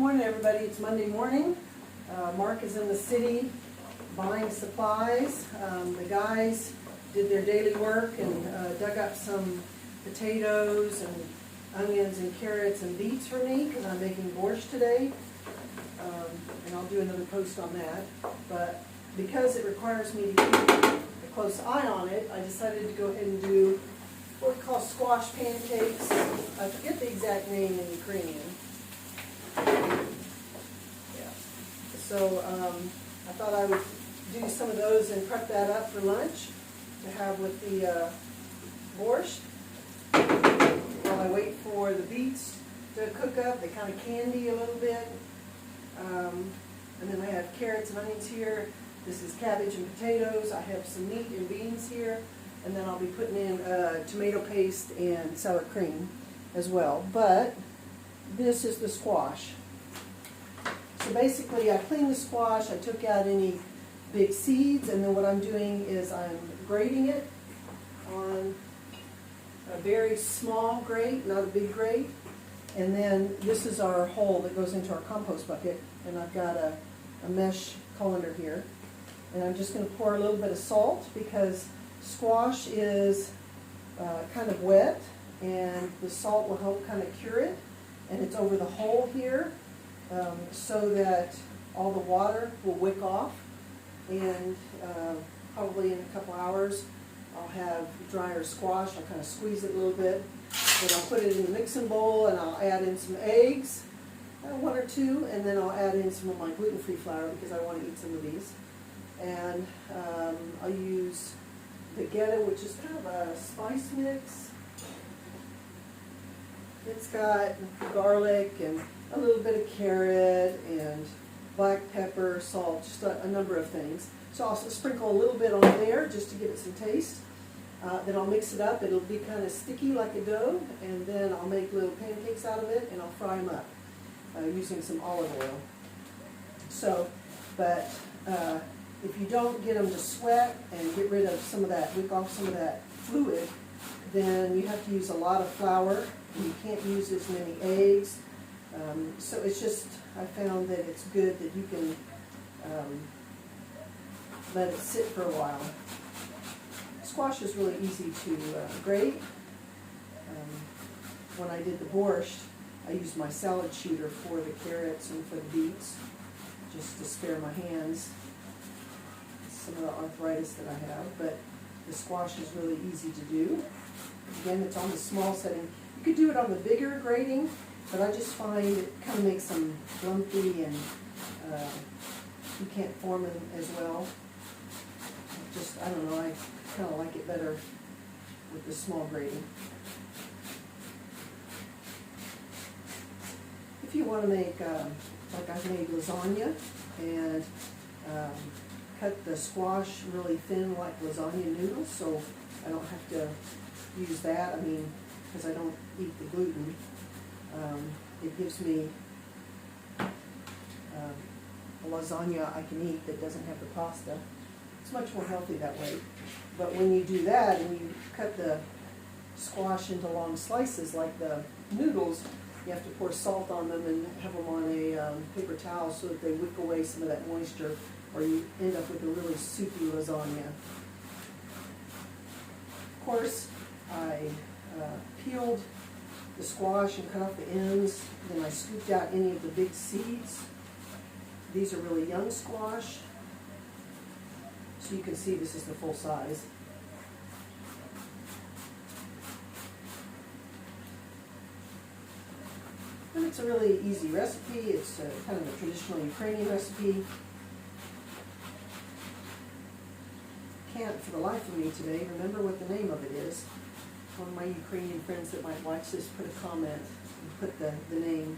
Morning, everybody. It's Monday morning. Mark is in the city buying supplies. The guys did their daily work and dug up some potatoes and onions and carrots and beets for me because I'm making borscht today. And I'll do another post on that. But because it requires me to keep a close eye on it, I decided to go ahead and do what we call squash pancakes. I forget the exact name in Ukrainian. Yeah. So I thought I would do some of those and prep that up for lunch to have with the borscht. While I wait for the beets to cook up, they kind of candy a little bit. And then I have carrots and onions here. This is cabbage and potatoes. I have some meat and beans here. And then I'll be putting in tomato paste and sour cream as well. But this is the squash. So basically I cleaned the squash, I took out any big seeds, and then what I'm doing is I'm grating it on a very small grate, not a big grate. And then this is our hole that goes into our compost bucket, and I've got a mesh colander here. And I'm just going to pour a little bit of salt because squash is kind of wet, and the salt will help kind of cure it. And it's over the hole here so that all the water will wick off. And probably in a couple hours I'll have drier squash. I'll kind of squeeze it a little bit. Then I'll put it in the mixing bowl and I'll add in some eggs, one or two, and then I'll add in some of my gluten-free flour because I want to eat some of these. And I'll use baguette, which is kind of a spice mix. It's got garlic and a little bit of carrot and black pepper, salt, just a number of things. So I'll sprinkle a little bit on there just to give it some taste. Then I'll mix it up. It'll be kind of sticky like a dough, and then I'll make little pancakes out of it and I'll fry them up using some olive oil. So, but if you don't get them to sweat and get rid of some of that, wick off some of that fluid, then you have to use a lot of flour. And you can't use as many eggs. So it's just, I found that it's good that you can let it sit for a while. Squash is really easy to grate. When I did the borscht, I used my salad shooter for the carrots and for the beets, just to spare my hands some of the arthritis that I have. But the squash is really easy to do. Again, it's on the small setting. You could do it on the bigger grating, but I just find it kind of makes them lumpy and you can't form them as well. Just, I don't know, I kind of like it better with the small grating. If you want to make, like I've made lasagna and cut the squash really thin like lasagna noodles, so I don't have to use that. I mean, because I don't eat the gluten. It gives me a lasagna I can eat that doesn't have the pasta. It's much more healthy that way. But when you do that and you cut the squash into long slices like the noodles, you have to pour salt on them and have them on a paper towel so that they wick away some of that moisture, or you end up with a really soupy lasagna. Of course, I peeled the squash and cut off the ends. Then I scooped out any of the big seeds. These are really young squash. So you can see this is the full size. And it's a really easy recipe. It's kind of a traditional Ukrainian recipe. Can't for the life of me today remember what the name of it is. One of my Ukrainian friends that might watch this put a comment and put the name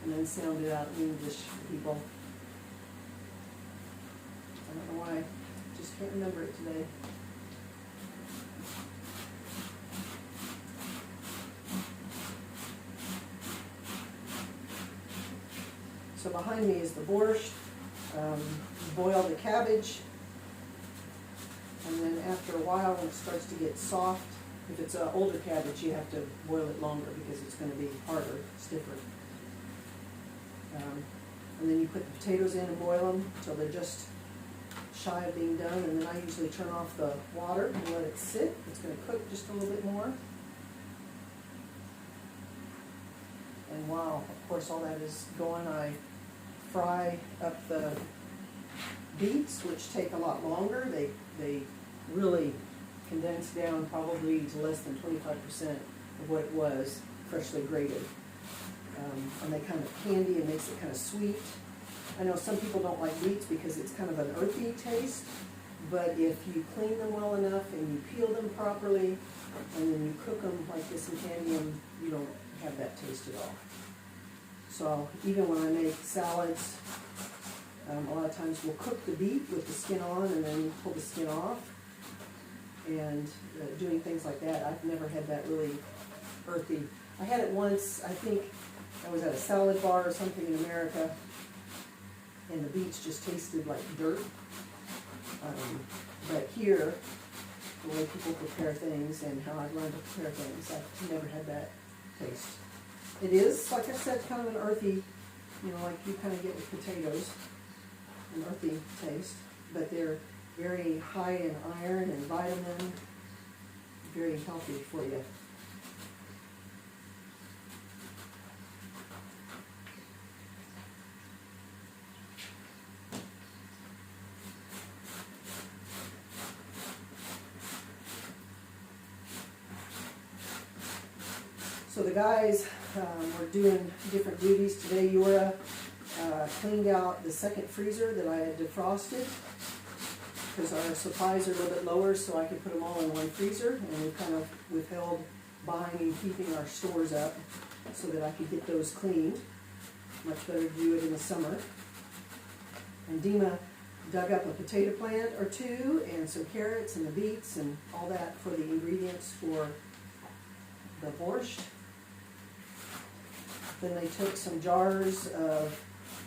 and then sound it out in English for people. I don't know why. Just can't remember it today. So behind me is the borscht. Boil the cabbage, and then after a while, when it starts to get soft, if it's an older cabbage, you have to boil it longer because it's going to be harder, stiffer. And then you put the potatoes in and boil them until they're just shy of being done, and then I usually turn off the water and let it sit. It's going to cook just a little bit more. And while, of course, all that is going, I fry up the beets, which take a lot longer. They really condense down probably to less than 25% of what it was freshly grated. And they kind of candy and makes it kind of sweet. I know some people don't like beets because it's kind of an earthy taste, but if you clean them well enough and you peel them properly and then you cook them like this and candy them, you don't have that taste at all. So even when I make salads, a lot of times we'll cook the beet with the skin on and then pull the skin off. And doing things like that, I've never had that really earthy. I had it once, I think I was at a salad bar or something in America, and the beets just tasted like dirt. But here, the way people prepare things and how I've learned to prepare things, I've never had that taste. It is, like I said, kind of an earthy, like you kind of get with potatoes, an earthy taste, but they're very high in iron and vitamin, very healthy for you. So the guys were doing different duties today. Eura cleaned out the second freezer that I had defrosted because our supplies are a little bit lower, so I could put them all in one freezer, and we kind of withheld buying and keeping our stores up so that I could get those cleaned. Much better to do it in the summer. And Dima dug up a potato plant or two and some carrots and the beets and all that for the ingredients for the borscht. Then they took some jars of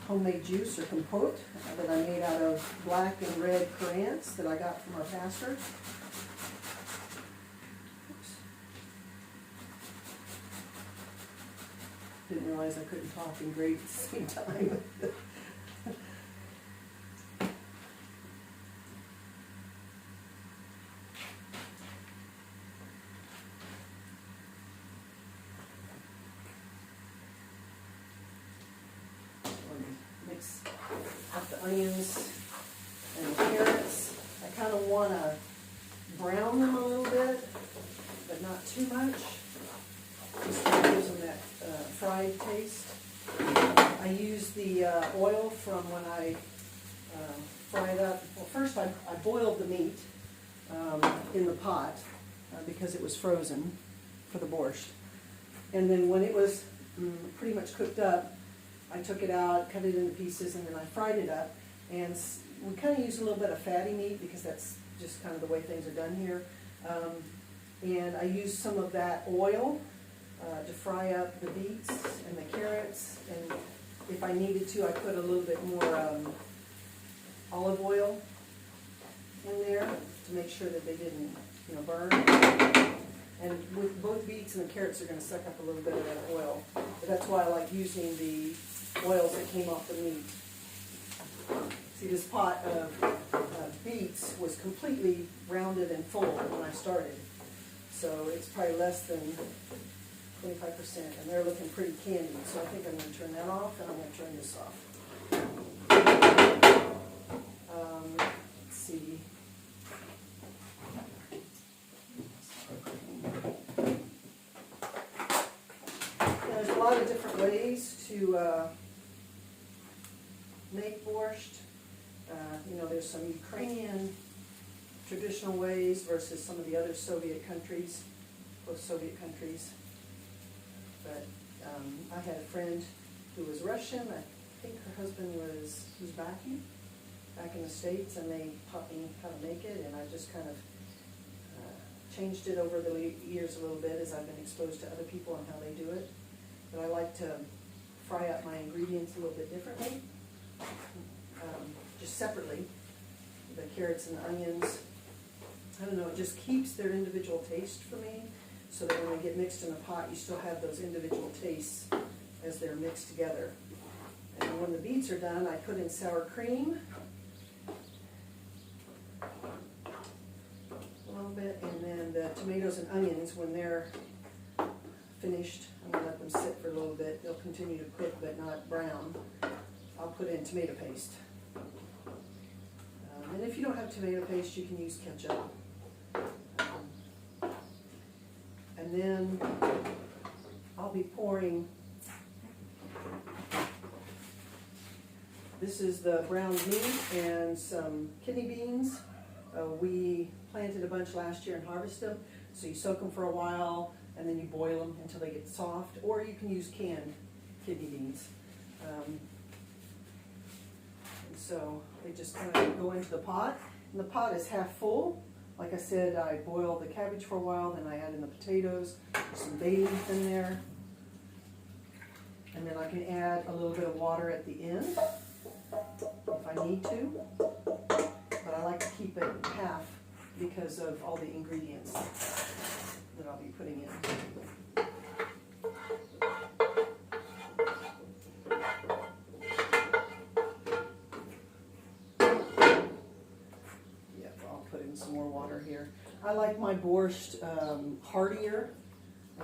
homemade juice or compote that I made out of black and red currants that I got from our pastor. Oops. Didn't realize I couldn't talk and grate at the same time. Mix up the onions and the carrots. I kind of want to brown them a little bit, but not too much. Just to give them that fried taste. I use the oil from when I fried up. Well, first I boiled the meat in the pot because it was frozen for the borscht. And then when it was pretty much cooked up, I took it out, cut it into pieces, and then I fried it up. And we kind of use a little bit of fatty meat because that's just kind of the way things are done here. And I used some of that oil to fry up the beets and the carrots. And if I needed to, I put a little bit more olive oil in there to make sure that they didn't, burn. And with both beets and the carrots, they're going to suck up a little bit of that oil. But that's why I like using the oils that came off the meat. See, this pot of beets was completely rounded and full when I started. So it's probably less than 25%, and they're looking pretty candy. So I think I'm going to turn that off, and I'm going to turn this off. Let's see. There's a lot of different ways to make borscht. There's some Ukrainian traditional ways versus some of the other Soviet countries, post-Soviet countries. But I had a friend who was Russian. I think her husband was Uzbeki back in the States, and they taught me how to make it, and I just kind of changed it over the years a little bit as I've been exposed to other people and how they do it. But I like to fry up my ingredients a little bit differently, just separately. The carrots and the onions, I don't know, it just keeps their individual taste for me, so that when they get mixed in the pot, you still have those individual tastes as they're mixed together. And when the beets are done, I put in sour cream. A little bit, and then the tomatoes and onions, when they're finished, I'm gonna let them sit for a little bit. They'll continue to cook, but not brown. I'll put in tomato paste. And if you don't have tomato paste, you can use ketchup. And then I'll be pouring, this is the browned meat and some kidney beans. We planted a bunch last year and harvested them, so you soak them for a while and then you boil them until they get soft, or you can use canned kidney beans. And so they just kind of go into the pot, and the pot is half full. Like I said, I boil the cabbage for a while, then I add in the potatoes, some bay leaf in there, and then I can add a little bit of water at the end if I need to, but I like to keep it half because of all the ingredients that I'll be putting in. Some more water here. I like my borscht heartier.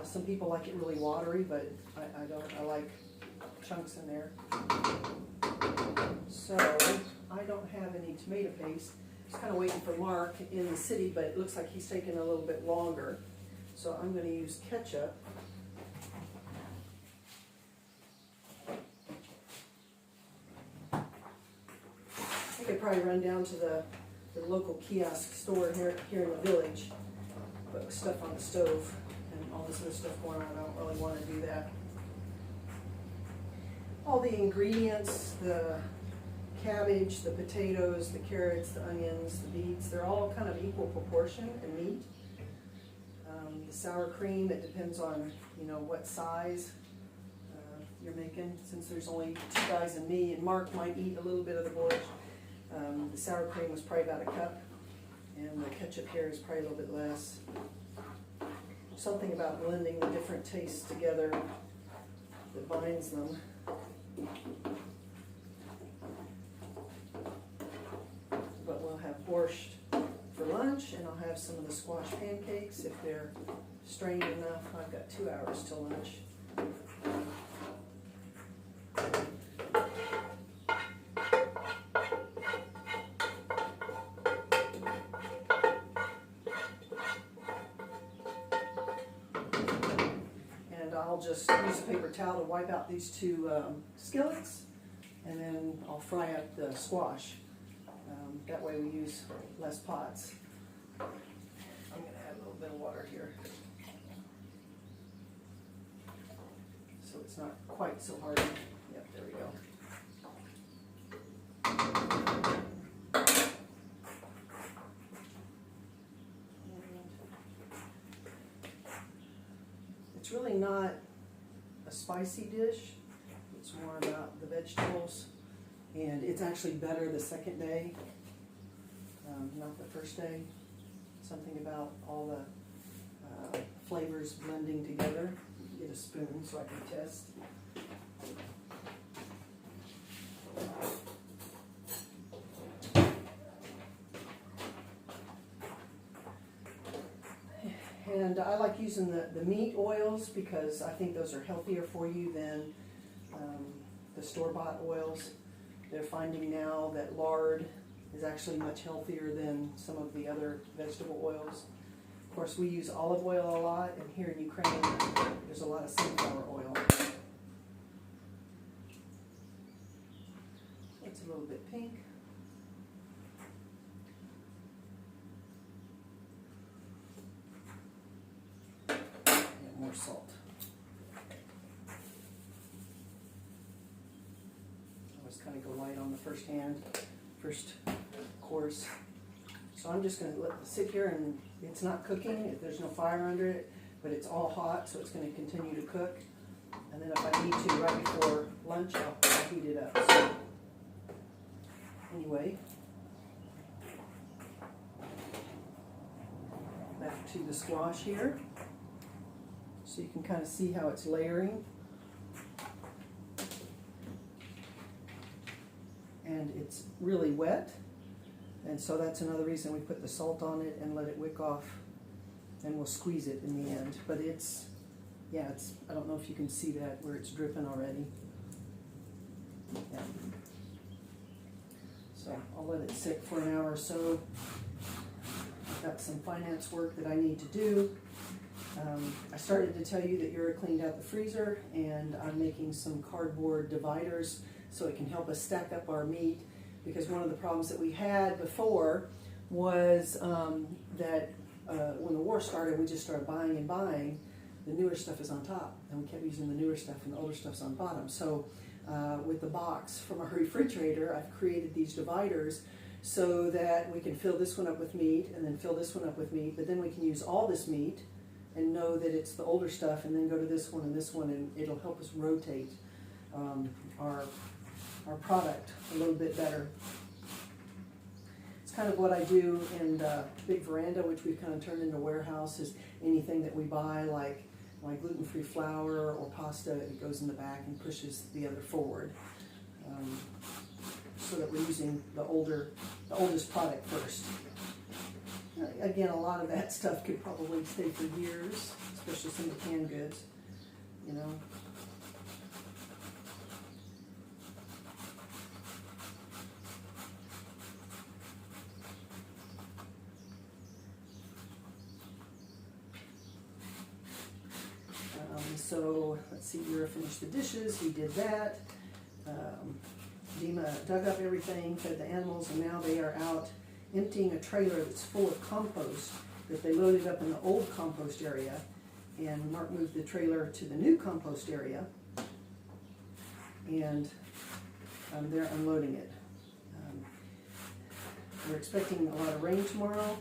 Some people like it really watery, but I don't. I like chunks in there. So I don't have any tomato paste. Just kind of waiting for Mark in the city, but it looks like he's taking a little bit longer. So I'm going to use ketchup. I could probably run down to the local kiosk store here in the village, put stuff on the stove and all this other stuff going on. I don't really want to do that. All the ingredients, the cabbage, the potatoes, the carrots, the onions, the beets, they're all kind of equal proportion and neat. The sour cream, it depends on, you know, what size you're making. Since there's only 2 guys and me, and Mark might eat a little bit of the borscht. The sour cream was probably about a cup, and the ketchup here is probably a little bit less. Something about blending the different tastes together that binds them. But we'll have borscht for lunch, and I'll have some of the squash pancakes if they're strained enough. I've got 2 hours till lunch. I'll just use a paper towel to wipe out these 2 skillets, and then I'll fry up the squash. That way we use less pots. I'm going to add a little bit of water here, so it's not quite so hard. Yep, there we go. It's really not a spicy dish. It's more about the vegetables, and it's actually better the second day, not the first day. Something about all the flavors blending together. Get a spoon so I can test. And I like using the meat oils because I think those are healthier for you than the store-bought oils. They're finding now that lard is actually much healthier than some of the other vegetable oils. Of course, we use olive oil a lot, and here in Ukraine, there's a lot of sunflower oil. It's a little bit pink. And more salt. Always kind of go light on the first course. So I'm just going to let it sit here, and it's not cooking. There's no fire under it, but it's all hot, so it's going to continue to cook. And then if I need to, right before lunch, I'll heat it up. So anyway, back to the squash here. So you can kind of see how it's layering. and it's really wet. And so that's another reason we put the salt on it and let it wick off, and we'll squeeze it in the end. But it's, yeah, I don't know if you can see that where it's dripping already. Yeah. So I'll let it sit for an hour or so. I've got some finance work that I need to do. I started to tell you that Yura cleaned out the freezer, and I'm making some cardboard dividers so it can help us stack up our meat, because one of the problems that we had before was that when the war started, we just started buying and buying. The newer stuff is on top, and we kept using the newer stuff, and the older stuff's on bottom. So with the box from our refrigerator, I've created these dividers so that we can fill this one up with meat, and then fill this one up with meat, but then we can use all this meat and know that it's the older stuff, and then go to this one, and it'll help us rotate our product a little bit better. It's kind of what I do in the big veranda, which we've kind of turned into a warehouse. Is anything that we buy, like gluten-free flour or pasta, it goes in the back and pushes the other forward, so that we're using the oldest product first. Again, a lot of that stuff could probably stay for years, especially some of the canned goods, you know. So let's see, Yura finished the dishes, he did that. Dima dug up everything, fed the animals, and now they are out emptying a trailer that's full of compost that they loaded up in the old compost area. And Mark moved the trailer to the new compost area, and they're unloading it. We're expecting a lot of rain tomorrow,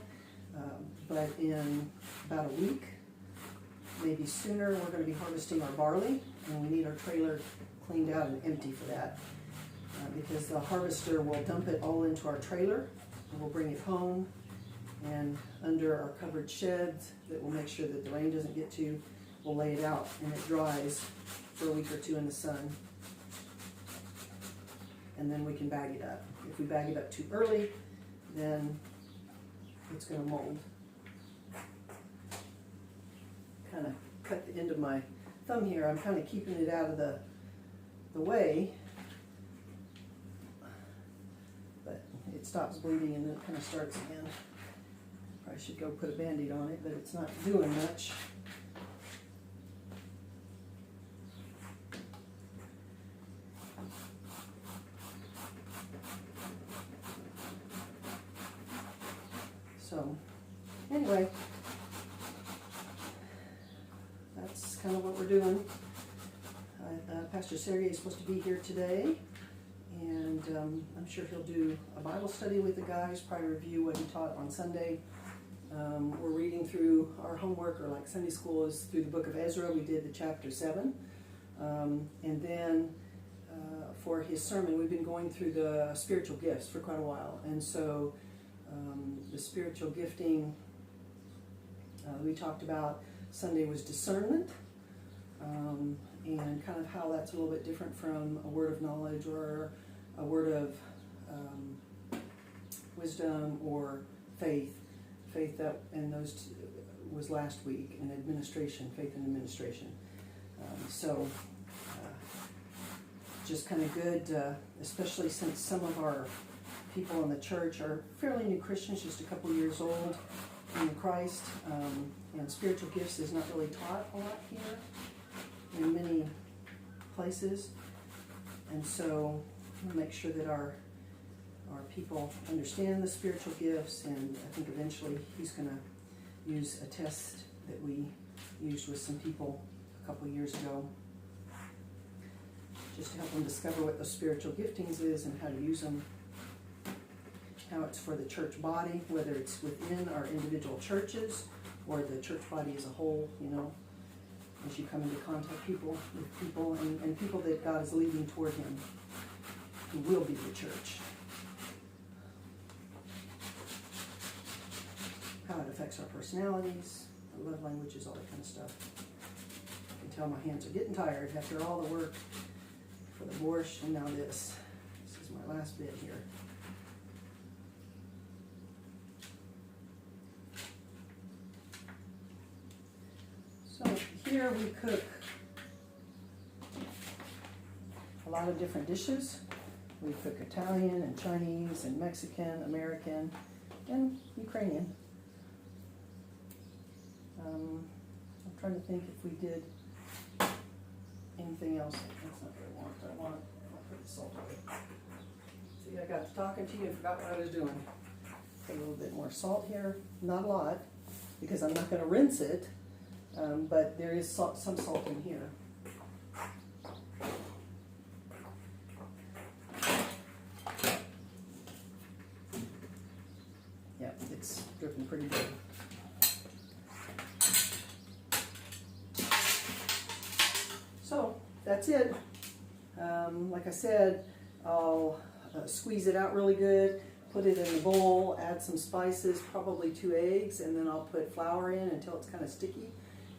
but in about a week, maybe sooner, we're going to be harvesting our barley, and we need our trailer cleaned out and empty for that, because the harvester will dump it all into our trailer, and we'll bring it home, and under our covered sheds that will make sure that the rain doesn't get to, we'll lay it out, and it dries for a week or two in the sun, and then we can bag it up. If we bag it up too early, then it's going to mold. Kind of cut the end of my thumb here. I'm kind of keeping it out of the way, but it stops bleeding and then it kind of starts again. Probably should go put a Band-Aid on it, but it's not doing much. So anyway, that's kind of what we're doing. Pastor Sergey is supposed to be here today, and I'm sure he'll do a Bible study with the guys, probably review what he taught on Sunday. We're reading through our homework, or like Sunday school is through the book of Ezra. We did the chapter 7. And then for his sermon, we've been going through the spiritual gifts for quite a while. And so the spiritual gifting we talked about Sunday was discernment, and kind of how that's a little bit different from a word of knowledge or a word of wisdom or faith. Faith, that, and those was last week, and administration, faith and administration. So just kind of good, especially since some of our people in the church are fairly new Christians, just a couple years old in Christ, and spiritual gifts is not really taught a lot here in many places, and so we'll make sure that our people understand the spiritual gifts, and I think eventually he's going to use a test that we used with some people a couple years ago, just to help them discover what the spiritual giftings is and how to use them, how it's for the church body, whether it's within our individual churches or the church body as a whole, you know, as you come into contact with people and people that God is leading toward him, who will be the church. How it affects our personalities, our love languages, all that kind of stuff. I can tell my hands are getting tired after all the work for the borscht, and now this. This is my last bit here. So here we cook a lot of different dishes. We cook Italian and Chinese and Mexican, American, and Ukrainian. I'm trying to think if we did anything else. That's not what I want. I'll put the salt away. See, I got to talking to you and forgot what I was doing. Put a little bit more salt here. Not a lot, because I'm not going to rinse it, but there is some salt in here. Yeah, it's dripping pretty good. So that's it. Like I said, I'll squeeze it out really good, put it in a bowl, add some spices, probably 2 eggs, and then I'll put flour in until it's kind of sticky,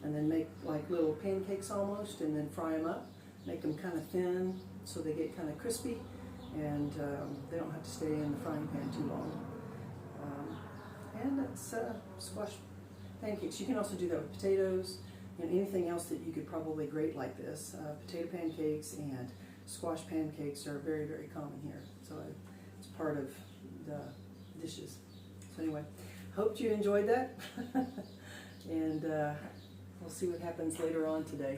and then make like little pancakes almost, and then fry them up. Make them kind of thin so they get kind of crispy, and they don't have to stay in the frying pan too long. And that's squash pancakes. You can also do that with potatoes and anything else that you could probably grate like this. Potato pancakes and squash pancakes are very, very common here. So it's part of the dishes. So anyway, hope you enjoyed that. And we'll see what happens later on today.